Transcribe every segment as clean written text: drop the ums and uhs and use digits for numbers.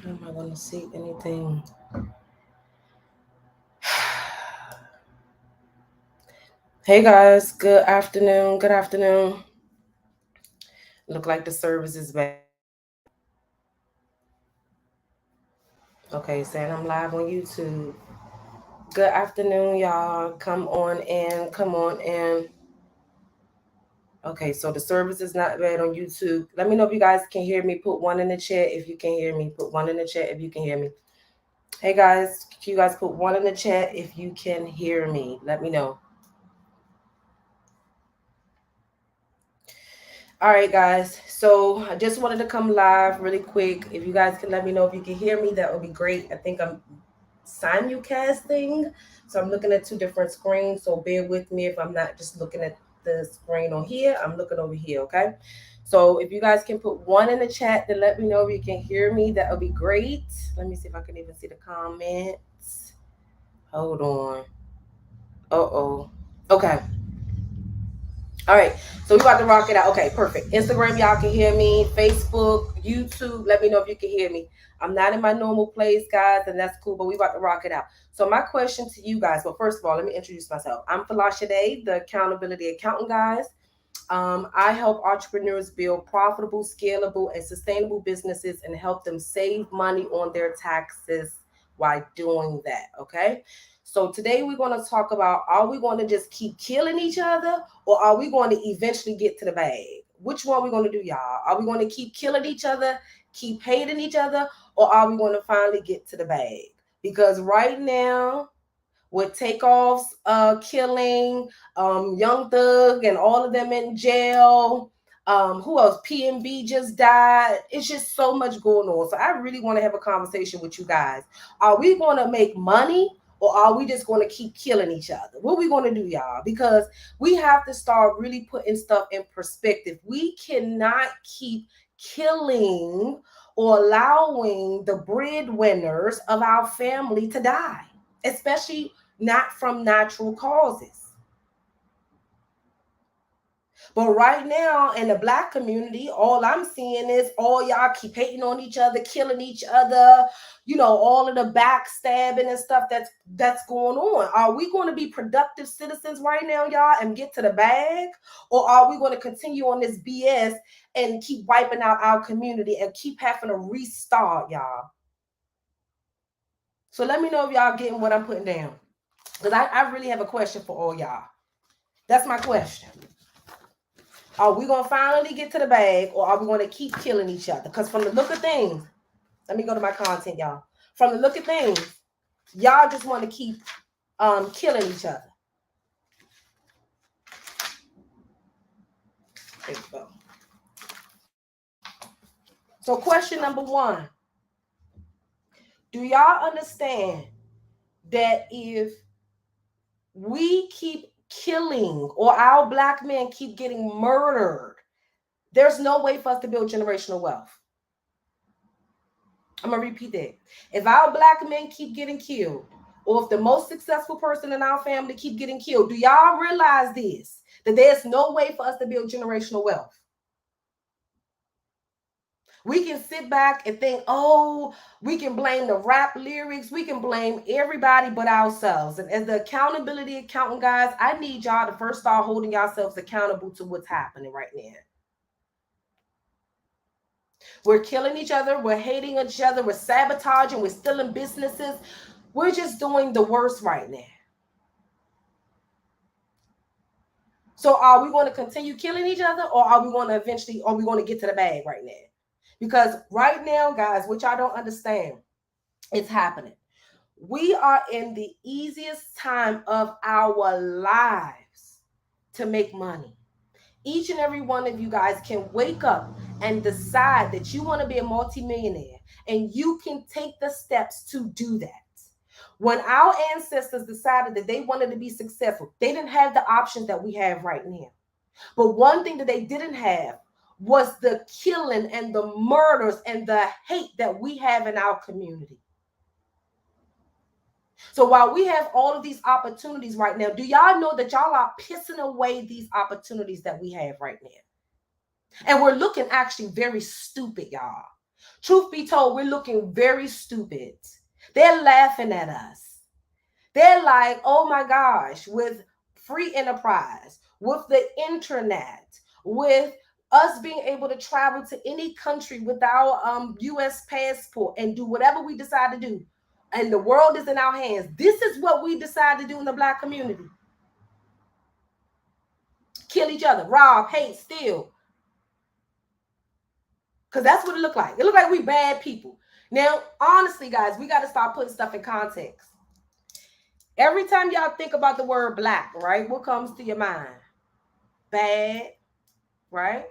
How am I going to see anything? Hey guys, good afternoon. Good afternoon. Look like the service is bad. Okay, saying I'm live on YouTube. Good afternoon, y'all. Come on in. Come on in. Okay, so the service is not bad on YouTube. Let me know if you guys can hear me. Put one in the chat if you can hear me. Put one in the chat if you can hear me. Hey guys, can you guys put one in the chat if you can hear me? Let me know. All right, guys. So I just wanted to come live really quick. If you guys can let me know if you can hear me, that would be great. I think I'm simulcasting. So I'm looking at two different screens. So bear with me if I'm not just looking at the screen on here. I'm looking over here, okay? So if you guys can put one in the chat to let me know if you can hear me, that would be great. Let me see if I can even see the comments. Hold on. Uh-oh. Okay. All right, so we about to rock it out. Okay, perfect. Instagram, y'all can hear me. Facebook, YouTube, let me know if you can hear me. I'm not in my normal place, guys, and that's cool, but we about to rock it out. So my question to you guys, well, first of all, let me introduce myself. I'm Folasade, the accountability accountant, guys. I help entrepreneurs build profitable, scalable, and sustainable businesses and help them save money on their taxes while doing that. Okay. So today we're going to talk about, are we going to just keep killing each other or are we going to eventually get to the bag? Which one are we going to do, y'all? Are we going to keep killing each other, keep hating each other, or are we going to finally get to the bag? Because right now, with Takeoff's killing, Young Thug and all of them in jail. Who else? PNB just died. It's just so much going on. So I really want to have a conversation with you guys. Are we going to make money or are we just going to keep killing each other? What are we going to do, y'all? Because we have to start really putting stuff in perspective. We cannot keep killing or allowing the breadwinners of our family to die, especially not from natural causes. But right now in the Black community, all I'm seeing is all y'all keep hating on each other, killing each other, all of the backstabbing and stuff that's going on. Are we going to be productive citizens right now, y'all, and get to the bag? Or are we going to continue on this BS and keep wiping out our community and keep having to restart, y'all? So let me know if y'all getting what I'm putting down. Because I really have a question for all y'all. That's my question. Are we going to finally get to the bag or are we going to keep killing each other? Because from the look of things, let me go to my content, y'all. From the look of things, y'all just want to keep killing each other. There we go. So question number one, do y'all understand that if we keep killing or our Black men keep getting murdered, there's no way for us to build generational wealth? I'm going to repeat that. If our Black men keep getting killed, or if the most successful person in our family keep getting killed, do y'all realize this? That there's no way for us to build generational wealth. We can sit back and think, oh, we can blame the rap lyrics. We can blame everybody but ourselves. And as the accountability accountant, guys, I need y'all to first start holding yourselves accountable to what's happening right now. We're killing each other. We're hating each other. We're sabotaging. We're stealing businesses. We're just doing the worst right now. So are we going to continue killing each other or are we going to get to the bag right now? Because right now, guys, what y'all don't understand, it's happening. We are in the easiest time of our lives to make money. Each and every one of you guys can wake up and decide that you want to be a multimillionaire and you can take the steps to do that. When our ancestors decided that they wanted to be successful, they didn't have the options that we have right now. But one thing that they didn't have was the killing and the murders and the hate that we have in our community. So while we have all of these opportunities right now, do y'all know that y'all are pissing away these opportunities that we have right now? And we're looking actually very stupid, y'all. Truth be told, we're looking very stupid. They're laughing at us. They're like, oh my gosh, with free enterprise, with the internet, with us being able to travel to any country with our US passport and do whatever we decide to do, and the world is in our hands. This is what we decide to do in the Black community. Kill each other, rob, hate, steal. Because that's what it looked like. It looked like we bad people. Now, honestly, guys, we got to start putting stuff in context. Every time y'all think about the word Black, right? What comes to your mind? Bad, right?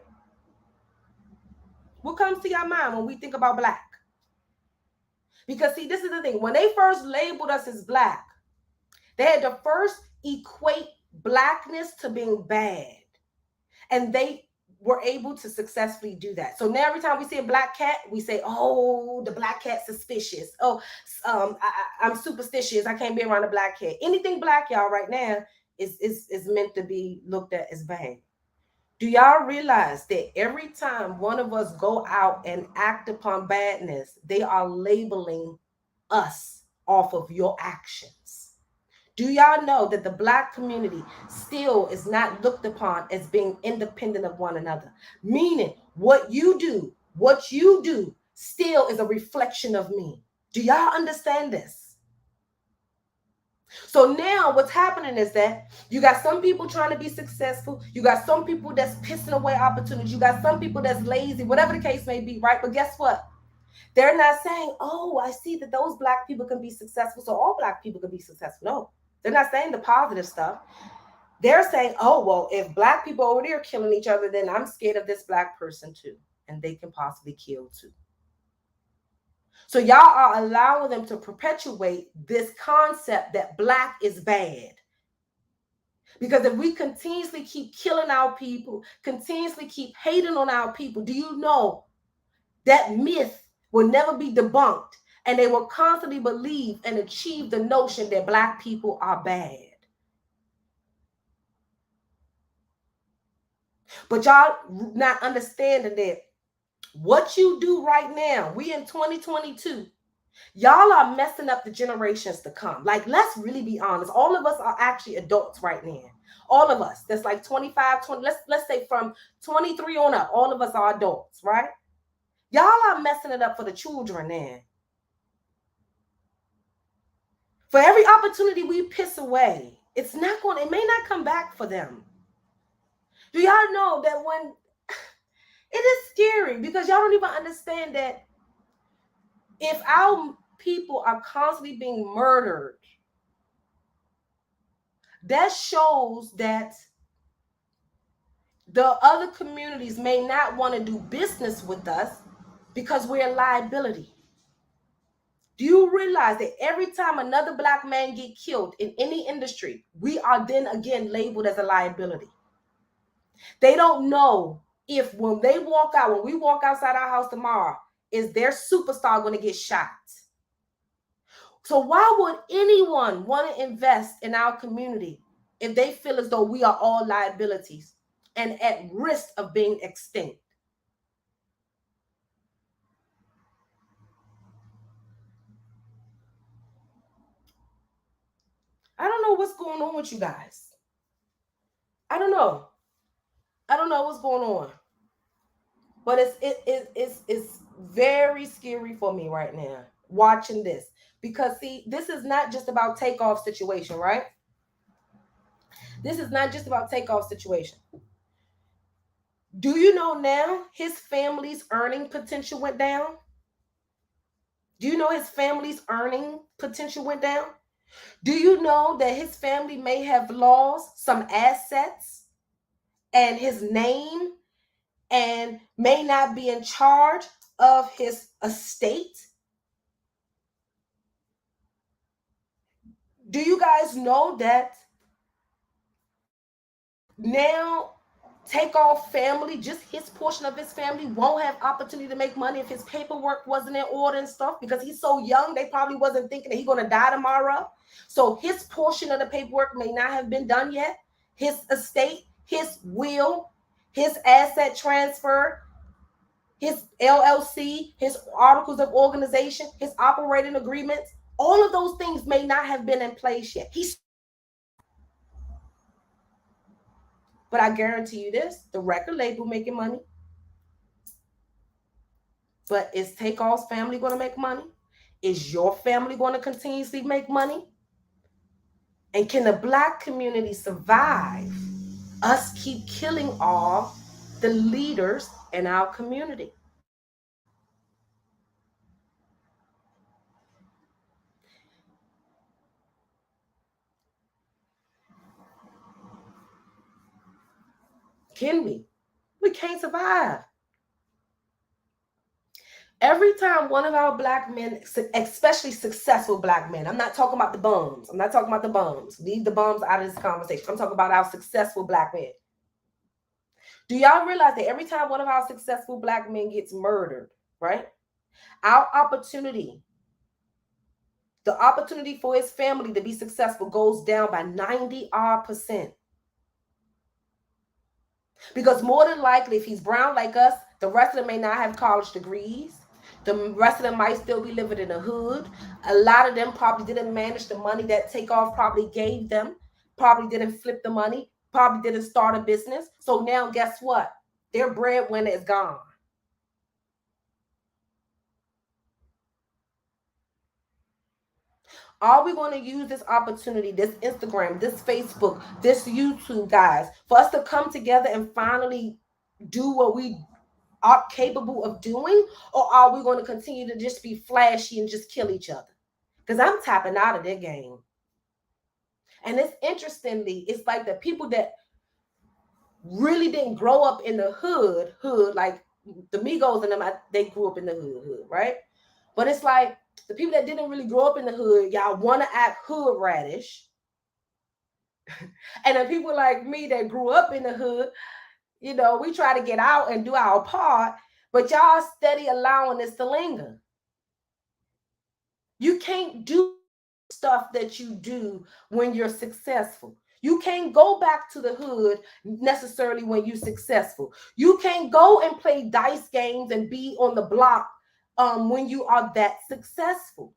What comes to your mind when we think about Black? Because see, this is the thing. When they first labeled us as Black, they had to first equate Blackness to being bad. And they were able to successfully do that. So now every time we see a black cat, we say, oh, the black cat's suspicious. Oh, I'm superstitious. I can't be around a black cat. Anything black, y'all, right now is meant to be looked at as bad. Do y'all realize that every time one of us go out and act upon badness, they are labeling us off of your actions? Do y'all know that the Black community still is not looked upon as being independent of one another? Meaning what you do still is a reflection of me. Do y'all understand this? So now what's happening is that you got some people trying to be successful. You got some people that's pissing away opportunities. You got some people that's lazy, whatever the case may be, right? But guess what? They're not saying, oh, I see that those Black people can be successful, so all Black people can be successful. No. They're not saying the positive stuff. They're saying, oh, well, if Black people over there are killing each other, then I'm scared of this Black person too. And they can possibly kill too. So y'all are allowing them to perpetuate this concept that Black is bad. Because if we continuously keep killing our people, continuously keep hating on our people, do you know that myth will never be debunked? And they will constantly believe and achieve the notion that Black people are bad. But y'all not understanding that what you do right now, we in 2022, y'all are messing up the generations to come. Like, let's really be honest. All of us are actually adults right now. All of us. That's like 25, 20, let's say from 23 on up, all of us are adults, right? Y'all are messing it up for the children now. For every opportunity we piss away, it may not come back for them. Do y'all know that when it is scary, because y'all don't even understand that if our people are constantly being murdered, that shows that the other communities may not want to do business with us because we're a liability. Do you realize that every time another Black man get killed in any industry, we are then again labeled as a liability? They don't know if when we walk outside our house tomorrow, is their superstar going to get shot? So why would anyone want to invest in our community if they feel as though we are all liabilities and at risk of being extinct? I don't know what's going on with you guys. I don't know what's going on. But it's very scary for me right now watching this. Because see, this is not just about takeoff situation, right? This is not just about takeoff situation. Do you know now his family's earning potential went down? Do you know his family's earning potential went down? Do you know that his family may have lost some assets and his name and may not be in charge of his estate? Do you guys know that now Takeoff family, just his portion of his family, won't have opportunity to make money if his paperwork wasn't in order and stuff? Because he's so young, they probably wasn't thinking that he's going to die tomorrow. So his portion of the paperwork may not have been done yet. His estate, his will, his asset transfer, his LLC, his articles of organization, his operating agreements, all of those things may not have been in place yet. But I guarantee you this, the record label making money. But is Takeoff's family going to make money? Is your family going to continuously make money? And can the Black community survive us keep killing all the leaders in our community? Can we? We can't survive. Every time one of our Black men, especially successful Black men, I'm not talking about the bums. I'm not talking about the bums. Leave the bums out of this conversation. I'm talking about our successful Black men. Do y'all realize that every time one of our successful Black men gets murdered, right? Our opportunity, the opportunity for his family to be successful goes down by 90%. Because more than likely, if he's brown like us, the rest of them may not have college degrees. The rest of them might still be living in the hood. A lot of them probably didn't manage the money that Takeoff probably gave them, probably didn't flip the money, probably didn't start a business. So now guess what? Their breadwinner is gone. Are we going to use this opportunity, this Instagram, this Facebook, this YouTube, guys, for us to come together and finally do what we are capable of doing? Or are we going to continue to just be flashy and just kill each other? Because I'm tapping out of their game. And it's interestingly, it's like the people that really didn't grow up in the hood, like the Migos and them, they grew up in the hood, right? But it's like the people that didn't really grow up in the hood, y'all want to act hood radish. And the people like me that grew up in the hood, you know, we try to get out and do our part, but y'all steady allowing this to linger. You can't do stuff that you do when you're successful. You can't go back to the hood necessarily when you're successful. You can't go and play dice games and be on the block when you are that successful.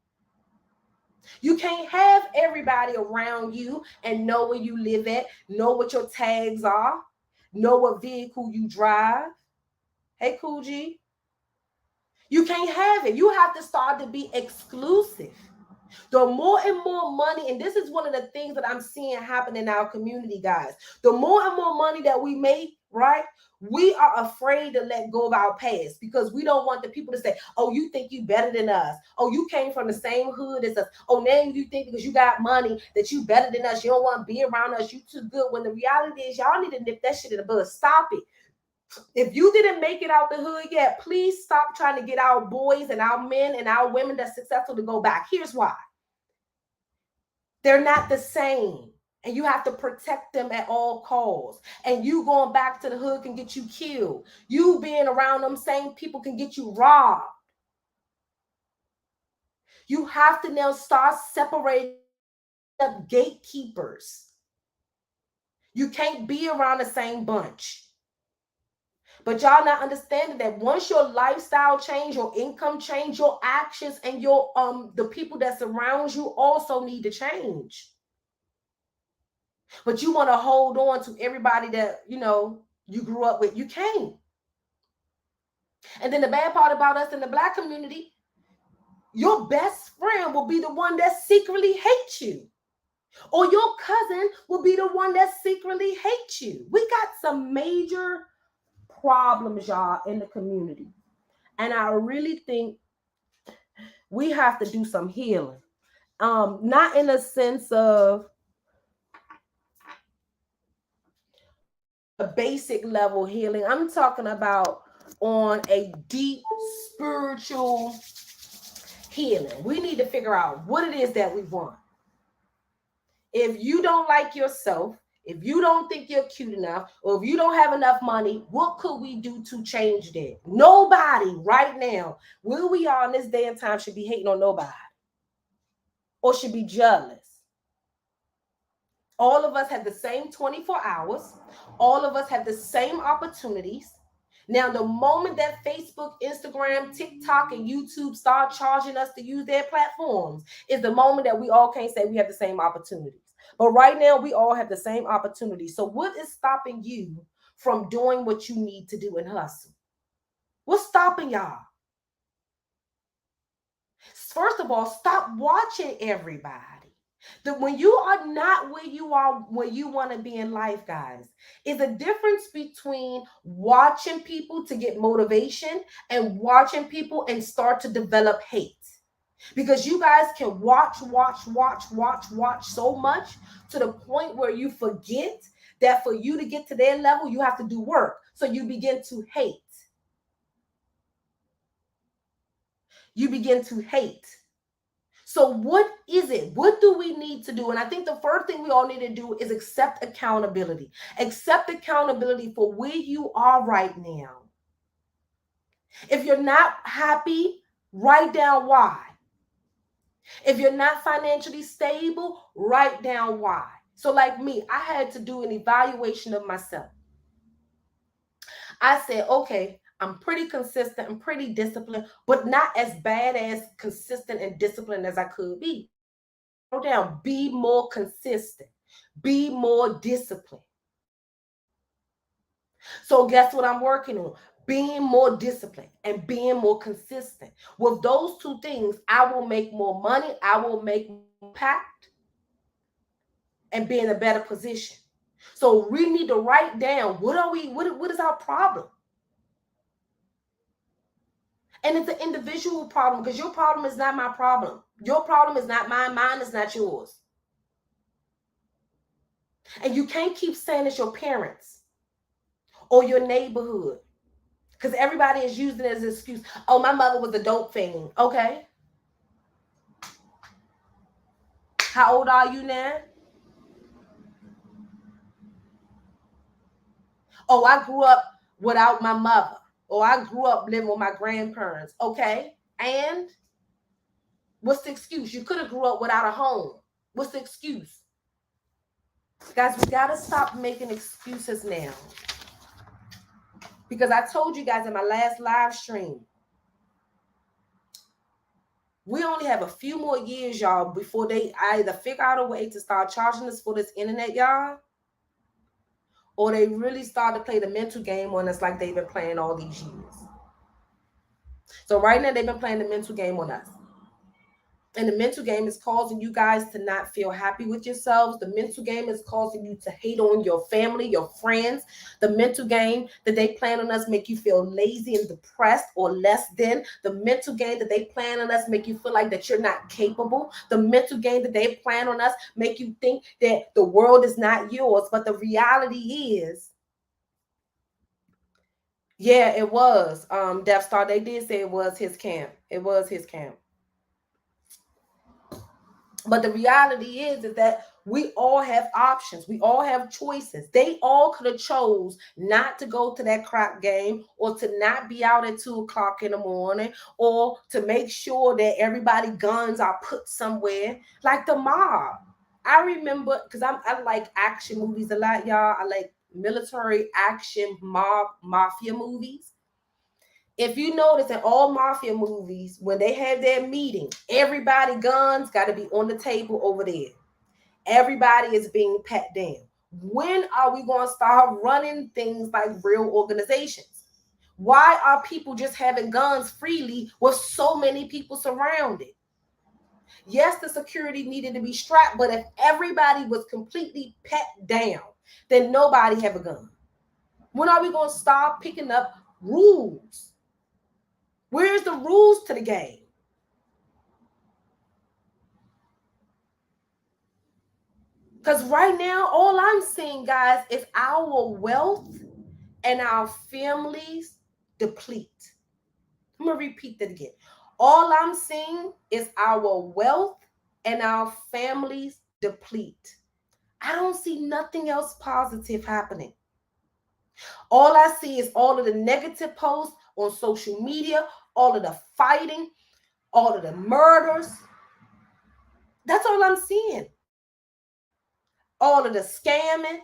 You can't have everybody around you and know where you live at, know what your tags are, know what vehicle you drive. Hey, Cool G. You can't have it. You have to start to be exclusive. The more and more money, and this is one of the things that I'm seeing happen in our community, guys. The more and more money that we make, right? We are afraid to let go of our past because we don't want the people to say, oh, you think you better than us. Oh, you came from the same hood as us. Oh, now you think because you got money that you better than us. You don't want to be around us. You too good. When the reality is y'all need to nip that shit in the bud. Stop it. If you didn't make it out the hood yet, please stop trying to get our boys and our men and our women that's successful to go back. Here's why. They're not the same. And you have to protect them at all costs. And you going back to the hood can get you killed. You being around them same people can get you robbed. You have to now start separating up gatekeepers. You can't be around the same bunch. But y'all not understanding that once your lifestyle change, your income change, your actions and your the people that surround you also need to change. But you want to hold on to everybody that, you know, you grew up with. You can't. And then the bad part about us in the Black community, your best friend will be the one that secretly hates you. Or your cousin will be the one that secretly hates you. We got some major problems, y'all, in the community. And I really think we have to do some healing. Not in a sense of a basic level healing. I'm talking about on a deep spiritual healing. We need to figure out what it is that we want. If you don't like yourself, if you don't think you're cute enough, or if you don't have enough money, what could we do to change that? Nobody right now, where we are in this day and time, should be hating on nobody or should be jealous. All of us have the same 24 hours. All of us have the same opportunities. Now, the moment that Facebook, Instagram, TikTok, and YouTube start charging us to use their platforms is the moment that we all can't say we have the same opportunities. But right now, we all have the same opportunity. So what is stopping you from doing what you need to do and hustle? What's stopping y'all? First of all, stop watching everybody. When you are not where you are, where you want to be in life, guys, is a difference between watching people to get motivation and watching people and start to develop hate. Because you guys can watch so much to the point where you forget that for you to get to their level, you have to do work. So you begin to hate. You begin to hate. So what is it? What do we need to do? And I think the first thing we all need to do is accept accountability. Accept accountability for where you are right now. If you're not happy, write down why. If you're not financially stable, write down why. So like me, I had to do an evaluation of myself. I said, okay, I'm pretty consistent, I'm pretty disciplined, but not as bad as consistent and disciplined as I could be. Down, be more consistent, be more disciplined. So guess what I'm working on? Being more disciplined and being more consistent. With those two things, I will make more money, I will make more impact, and be in a better position. So we need to write down what is our problem? And it's an individual problem, because your problem is not my problem. Your problem is not mine, mine is not yours. And you can't keep saying it's your parents or your neighborhood, because everybody is using it as an excuse. Oh, my mother was a dope fiend. Okay. How old are you now? Oh, I grew up without my mother. Or I grew up living with my grandparents. Okay. And what's the excuse? You could have grew up without a home. What's the excuse? Guys, we got to stop making excuses now. Because I told you guys in my last live stream, we only have a few more years, y'all, before they either figure out a way to start charging us for this internet, y'all, or they really start to play the mental game on us like they've been playing all these years. So right now, they've been playing the mental game on us. And the mental game is causing you guys to not feel happy with yourselves. The mental game is causing you to hate on your family, your friends. The mental game that they plan on us make you feel lazy and depressed or less than. The mental game that they plan on us make you feel like that you're not capable. The mental game that they plan on us make you think that the world is not yours. But the reality is, yeah, it was. Death Star, they did say it was his camp. It was his camp. But the reality is that we all have options. We all have choices. They all could have chose not to go to that crap game, or to not be out at 2:00 in the morning, or to make sure that everybody guns are put somewhere, like the mob. I remember, because I like action movies a lot, y'all. I like military action mafia movies. If you notice in all mafia movies, when they have their meeting, everybody guns got to be on the table over there. Everybody is being pat down. When are we going to start running things like real organizations? Why are people just having guns freely with so many people surrounded? Yes, the security needed to be strapped, but if everybody was completely pat down, then nobody have a gun. When are we going to start picking up rules? Where's the rules to the game? Because right now, all I'm seeing, guys, is our wealth and our families deplete. I'm going to repeat that again. All I'm seeing is our wealth and our families deplete. I don't see nothing else positive happening. All I see is all of the negative posts on social media, all of the fighting, all of the murders. That's all I'm seeing. All of the scamming,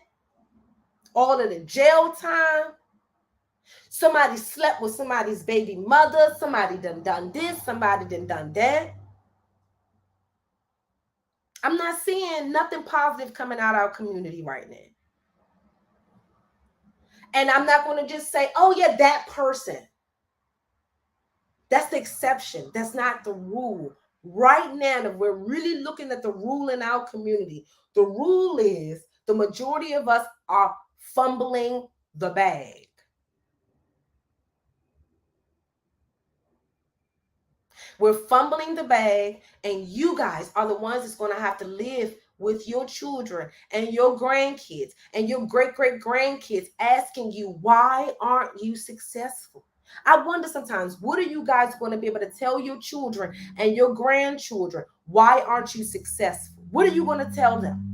all of the jail time. Somebody slept with somebody's baby mother. Somebody done this. Somebody done that. I'm not seeing nothing positive coming out of our community right now. And I'm not going to just say, oh, yeah, that person. That's the exception. That's not the rule. Right now, if we're really looking at the rule in our community, the rule is the majority of us are fumbling the bag. We're fumbling the bag, and you guys are the ones that's going to have to live with your children and your grandkids and your great-great-grandkids asking you, why aren't you successful? I wonder sometimes, what are you guys going to be able to tell your children and your grandchildren? Why aren't you successful? What are you going to tell them?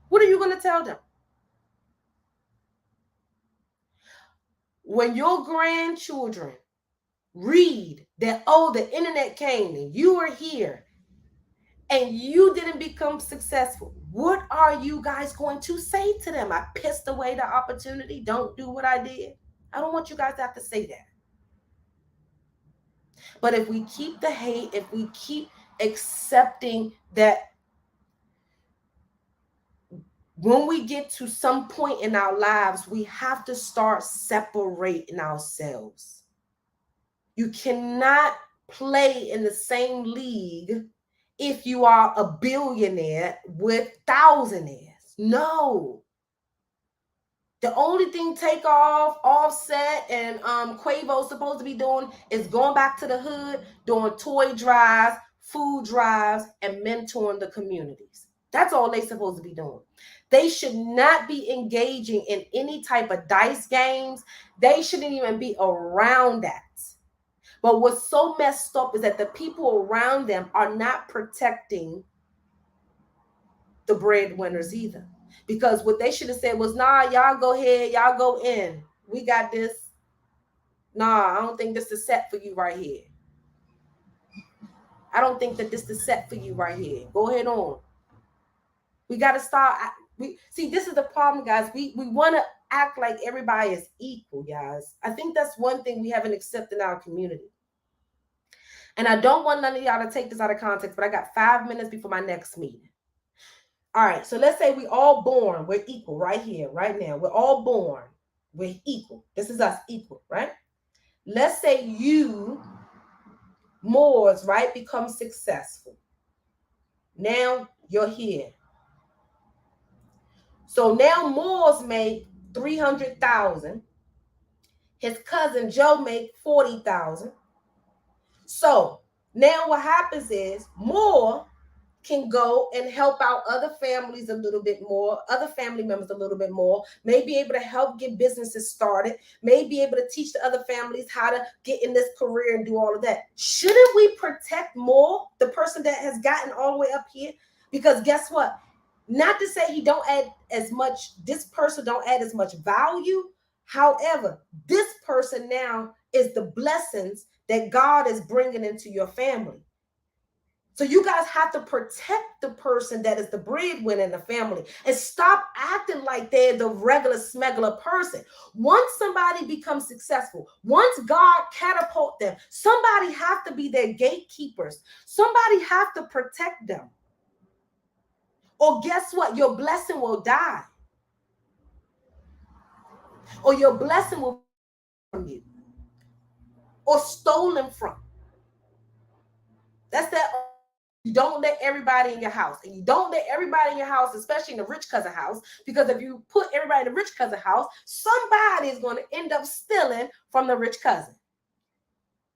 What are you going to tell them? When your grandchildren read that, oh, the internet came and you were here and you didn't become successful, what are you guys going to say to them? I pissed away the opportunity. Don't do what I did. I don't want you guys to have to say that. But if we keep the hate, if we keep accepting that when we get to some point in our lives, we have to start separating ourselves. You cannot play in the same league if you are a billionaire with thousandaires. No. The only thing Takeoff, Offset, and Quavo's supposed to be doing is going back to the hood, doing toy drives, food drives, and mentoring the communities. That's all they're supposed to be doing. They should not be engaging in any type of dice games. They shouldn't even be around that. But what's so messed up is that the people around them are not protecting the breadwinners either. Because what they should have said was, nah, y'all go ahead, y'all go in. We got this. Nah, I don't think this is set for you right here. I don't think that this is set for you right here. Go ahead on. We got to start. See, this is the problem, guys. We want to act like everybody is equal, guys. I think that's one thing we haven't accepted in our community. And I don't want none of y'all to take this out of context, but I got 5 minutes before my next meeting. All right, so let's say we all born, we're equal right here, right now. We're all born, we're equal. This is us equal, right? Let's say you, Moors, right, become successful. Now you're here. So now Moors make 300,000. His cousin Joe make 40,000. So now what happens is Moore can go and help out other families a little bit more, other family members a little bit more, may be able to help get businesses started, may be able to teach the other families how to get in this career and do all of that. Shouldn't we protect more the person that has gotten all the way up here? Because guess what? Not to say he don't add as much, this person don't add as much value. However, this person now is the blessings that God is bringing into your family. So you guys have to protect the person that is the breadwinner in the family and stop acting like they're the regular smuggler person. Once somebody becomes successful, once God catapult them, somebody have to be their gatekeepers. Somebody have to protect them. Or guess what? Your blessing will die. Or your blessing will be from you. Or stolen from. That's that. You don't let everybody in your house. And you don't let everybody in your house, especially in the rich cousin house, because if you put everybody in the rich cousin house, somebody is going to end up stealing from the rich cousin.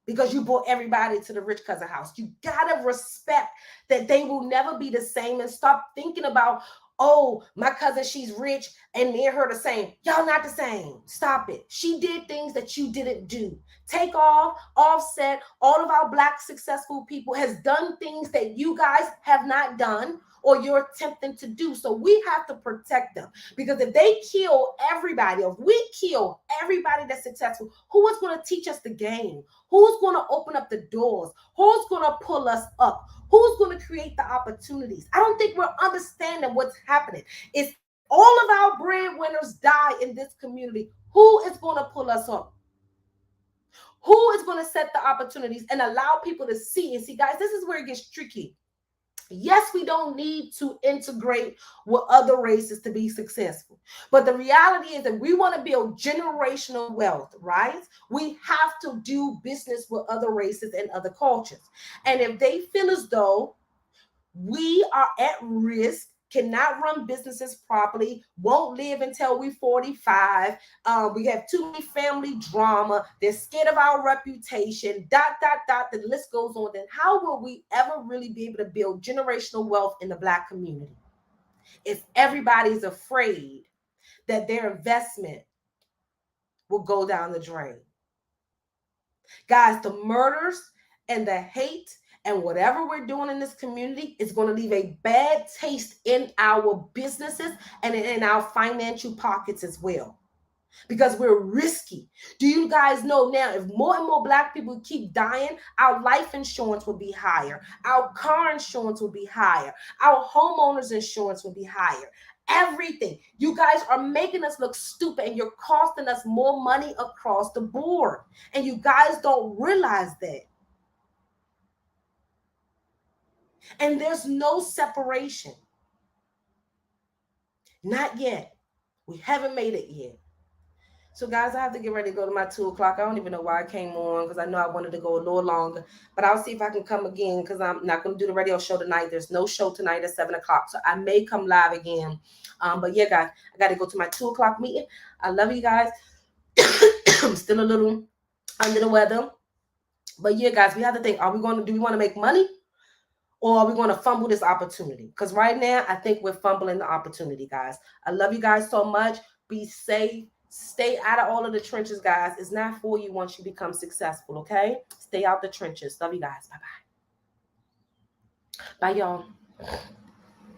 Because you brought everybody to the rich cousin house. You got to respect that they will never be the same and stop thinking about, oh, my cousin, she's rich and me and her the same. Y'all not the same. Stop it. She did things that you didn't do. Takeoff, Offset, all of our Black successful people has done things that you guys have not done or you're attempting to do. So we have to protect them, because if they kill everybody, if we kill everybody that's successful, who is going to teach us the game? Who's going to open up the doors? Who's going to pull us up? Who's going to create the opportunities? I don't think we're understanding what's happening. It's all of our breadwinners die in this community, who is going to pull us up? Who is going to set the opportunities and allow people to see? And see, guys, this is where it gets tricky. Yes, we don't need to integrate with other races to be successful. But the reality is that we want to build generational wealth, right? We have to do business with other races and other cultures. And if they feel as though we are at risk, cannot run businesses properly, won't live until we 45. We have too many family drama. They're scared of our reputation. Dot, dot, dot. The list goes on. Then how will we ever really be able to build generational wealth in the Black community if everybody's afraid that their investment will go down the drain? Guys, the murders and the hate and whatever we're doing in this community is going to leave a bad taste in our businesses and in our financial pockets as well, because we're risky. Do you guys know now, if more and more Black people keep dying, our life insurance will be higher, our car insurance will be higher, our homeowners insurance will be higher. Everything. You guys are making us look stupid, and you're costing us more money across the board. And you guys don't realize that. And there's no separation. Not yet. We haven't made it yet. So, guys, I have to get ready to go to my 2 o'clock. I don't even know why I came on, because I know I wanted to go a little longer. But I'll see if I can come again, because I'm not going to do the radio show tonight. There's no show tonight at 7 o'clock. So I may come live again. But yeah, guys, I got to go to my 2 o'clock meeting. I love you guys. I'm still a little under the weather. But yeah, guys, we have to think, do we want to make money? Or are we going to fumble this opportunity? Because right now, I think we're fumbling the opportunity, guys. I love you guys so much. Be safe. Stay out of all of the trenches, guys. It's not for you once you become successful, okay? Stay out the trenches. Love you guys. Bye-bye. Bye, y'all.